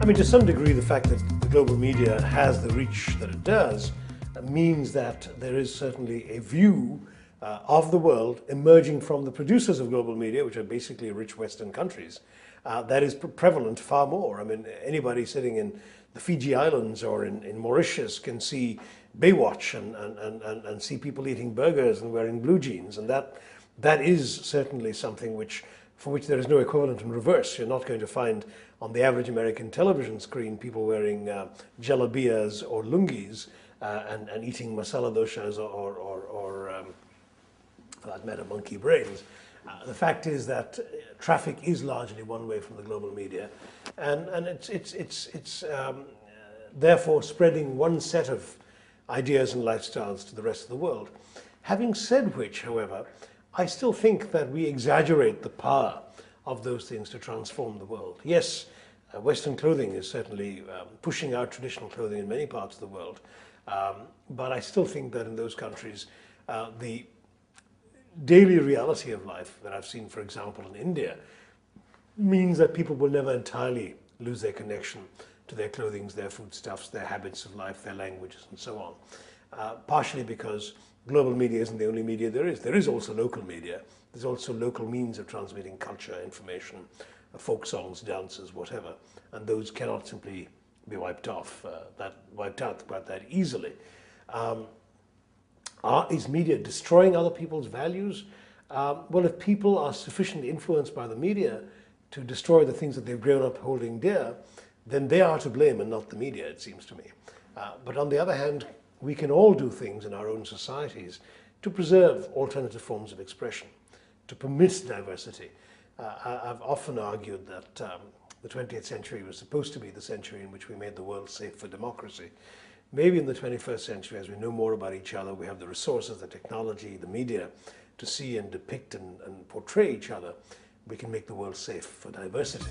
I mean, to some degree, the fact that the global media has the reach that it does means that there is certainly a view of the world emerging from the producers of global media, which are basically rich Western countries, that is prevalent far more. I mean, anybody sitting in the Fiji Islands or in Mauritius can see Baywatch and see people eating burgers and wearing blue jeans, and that is certainly something for which there is no equivalent in reverse. You're not going to find on the average American television screen people wearing jalabiyas or lungis and eating masala doshas or for that matter, monkey brains. The fact is that traffic is largely one way from the global media, and it's therefore spreading one set of ideas and lifestyles to the rest of the world. Having said which, however, I still think that we exaggerate the power of those things to transform the world. Yes, Western clothing is certainly pushing out traditional clothing in many parts of the world, but I still think that in those countries, the daily reality of life that I've seen, for example, in India, means that people will never entirely lose their connection to their clothing, their foodstuffs, their habits of life, their languages, and so on. Partially because global media isn't the only media there is. There is also local media. There's also local means of transmitting culture, information, folk songs, dances, whatever, and those cannot simply be wiped out quite that easily. Is media destroying other people's values? Well, if people are sufficiently influenced by the media to destroy the things that they've grown up holding dear, then they are to blame and not the media, it seems to me. But on the other hand, we can all do things in our own societies to preserve alternative forms of expression, to permit diversity. I've often argued that the 20th century was supposed to be the century in which we made the world safe for democracy. Maybe in the 21st century, as we know more about each other, we have the resources, the technology, the media to see and depict and portray each other, we can make the world safe for diversity.